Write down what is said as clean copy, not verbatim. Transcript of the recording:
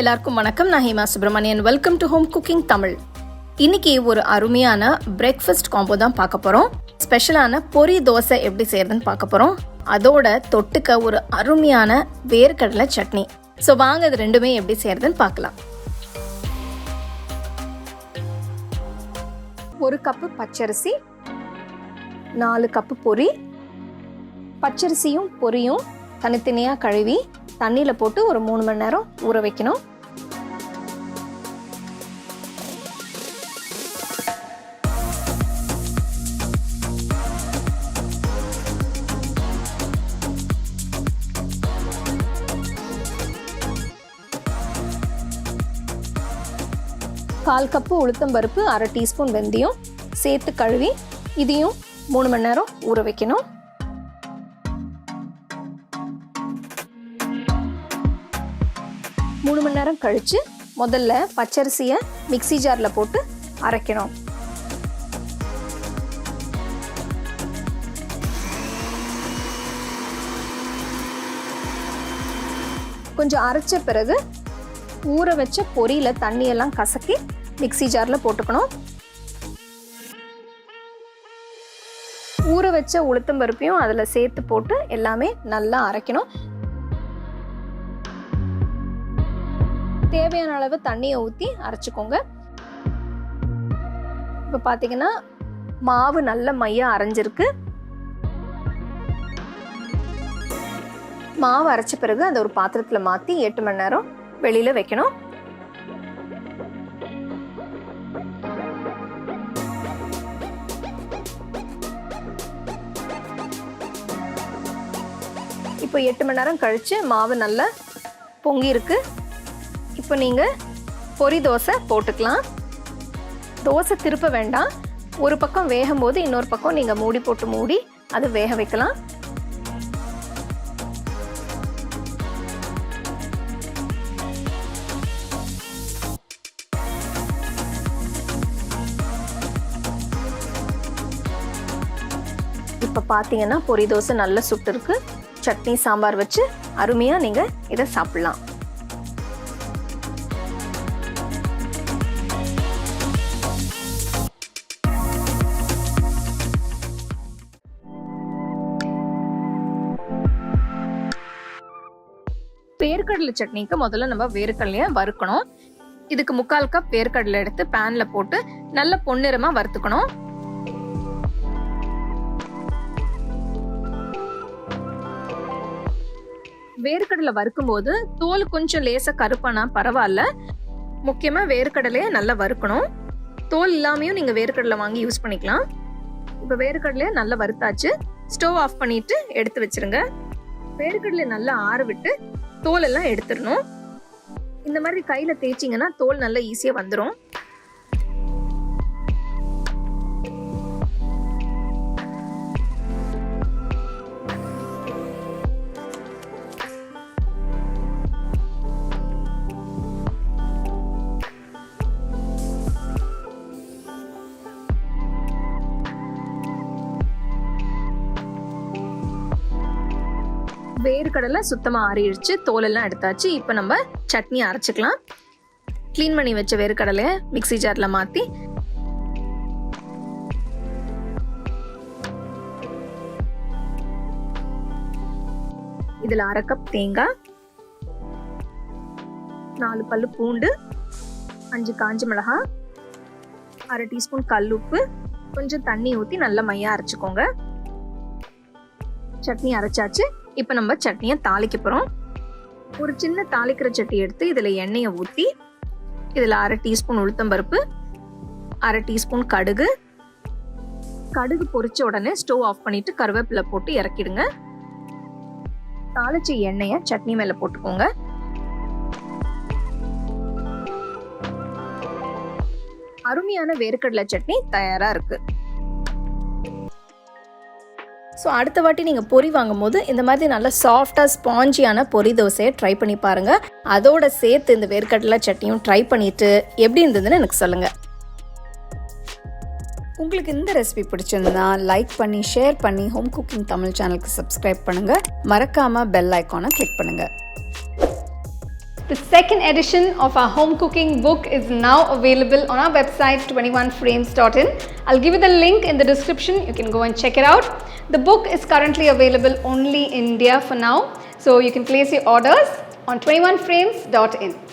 எல்லாருக்கும் வணக்கம். நான் Hema Subramanian. Welcome to home cooking Tamil. இன்னைக்கு ஒரு அருமையான பிரேக்ஃபாஸ்ட் காம்போ தான் பார்க்க போகிறோம். ஸ்பெஷலான பொரி தோசை எப்படி செய்யறதுன்னு பார்க்க போகிறோம். அதோட தொட்டுக்க ஒரு அருமையான வேர்க்கடலை சட்னி. ஸோ வாங்க இது ரெண்டுமே எப்படி செய்யறதுன்னு பார்க்கலாம். 1 கப்பு பச்சரிசி, 4 கப்பு பொரி. பச்சரிசியும் பொரியும் தனித்தனியாக கழுவி தண்ணியில் போட்டு ஒரு 3 மணி நேரம் ஊற வைக்கணும். கால் கப்பு உளுத்தம்பருப்பு, 1/2 டீஸ்பூன் வெந்தயம் சேர்த்து கழுவி இதையும் 3 மணி நேரம் ஊற வைக்கணும். மூணு மணி நேரம் கழித்து முதல்ல பச்சரிசியை மிக்சி ஜாரில் போட்டு அரைக்கணும். கொஞ்சம் அரைச்ச பிறகு ஊற வச்ச பொரியில் தண்ணியெல்லாம் கசக்கி மிக்சி ஜாரில் போட்டுக்கணும். ஊற வச்ச உளுத்தம்பருப்பையும் அதில் சேர்த்து போட்டு எல்லாமே நல்லா அரைக்கணும். தேவையான அளவு தண்ணியை ஊற்றி அரைச்சிக்கோங்க. இப்போ பார்த்தீங்கன்னா மாவு நல்ல மையா அரைஞ்சிருக்கு. மாவு அரைச்ச பிறகு அதை ஒரு பாத்திரத்தில் மாற்றி 8 மணி நேரம் வெளியில் வைக்கணும். இப்போ 8 மணி நேரம் கழித்து மாவு நல்லா பொங்கி இருக்கு. இப்போ நீங்கள் பொரி தோசை போட்டுக்கலாம். தோசை திருப்ப வேண்டாம். ஒரு பக்கம் வேகும் போது இன்னொரு பக்கம் நீங்கள் மூடி போட்டு மூடி அது வேக வைக்கலாம். இப்போ பார்த்தீங்கன்னா பொரி தோசை நல்லா சுட்டு இருக்கு. சட்னி சாம்பார் வச்சு அருமையாக நீங்கள் இதை சாப்பிட்லாம். வேர்க்கடலை சட்னிக்கு முதல்ல நம்ம வேர்க்கடலையை வறுக்கணும். இதுக்கு 3/4 கப் வேர்க்கடலை எடுத்து பேன்ல போட்டு நல்ல பொன்னிறமா வறுத்துக்கணும். வேர்க்கடலை வறுக்கும் போது தோல் கொஞ்சம் லேசா கருப்பானா பரவாயில்ல. முக்கியமா வேர்க்கடலையை நல்லா வறுக்கணும். தோல் இல்லாமையும் நீங்க வேர்க்கடலை வாங்கி யூஸ் பண்ணிக்கலாம். இப்ப வேர்க்கடலையை நல்லா வறுத்தாச்சு. ஸ்டவ் ஆஃப் பண்ணிட்டு எடுத்து வச்சிருங்க. வேர்க்கடலை நல்லா ஆற விட்டு தோல் எல்லாம் எடுத்துடணும். இந்த மாதிரி கையில தேய்ச்சிங்கன்னா தோல் நல்லா ஈஸியா வந்துடும். வேர்க்கடலை சுத்தமா ஆறிடுச்சு, தோல் எல்லாம் எடுத்தாச்சு. இப்போ நம்ம சட்னி அரைச்சிக்கலாம். கிளீன் பண்ணி வச்ச வேர்க்கடலையை மிக்சி ஜார்ல மாத்தி இதுல 1/2 கப் தேங்காய், 4 பல்லு பூண்டு, 5 காஞ்ச மிளகாய், 1/2 டீஸ்பூன் கல்லுப்பு, கொஞ்சம் தண்ணி ஊத்தி நல்லா மையா அரைச்சுக்கோங்க. சட்னி அரைச்சாச்சு. இப்போ நம்ம சட்னியை தாளிக்க போகிறோம். ஒரு சின்ன தாளிக்கிற சட்டி எடுத்து இதில் எண்ணெயை ஊற்றி இதில் 1/2 டீஸ்பூன் உளுத்தம்பருப்பு, 1/2 டீஸ்பூன் கடுகு. கடுகு பொரிச்ச உடனே ஸ்டவ் ஆஃப் பண்ணிட்டு கருவேப்பிலை போட்டு இறக்கிடுங்க. தாளிச்ச எண்ணெயை சட்னி மேலே போட்டுக்கோங்க. அருமையான வேர்க்கடலை சட்னி தயாராக இருக்கு. ஸோ அடுத்த வாட்டி நீங்கள் பொரி வாங்கும் போது இந்த மாதிரி நல்லா சாஃப்டாக ஸ்பாஞ்சியான பொரி தோசையை ட்ரை பண்ணி பாருங்கள். அதோட சேர்த்து இந்த வேர்க்கடலை சட்னியும் ட்ரை பண்ணிவிட்டு எப்படி இருந்ததுன்னு எனக்கு சொல்லுங்கள். உங்களுக்கு இந்த ரெசிபி பிடிச்சிருந்தா லைக் பண்ணி ஷேர் பண்ணி ஹோம் குக்கிங் தமிழ் சேனலுக்கு சப்ஸ்கிரைப் பண்ணுங்கள். மறக்காமல் பெல் ஐக்கானை கிளிக் பண்ணுங்கள். The second edition of our home cooking book is now available on our website 21frames.in. I'll give you the link in the description. You can go and check it out. The book is currently available only in India for now, so you can place your orders on 21frames.in.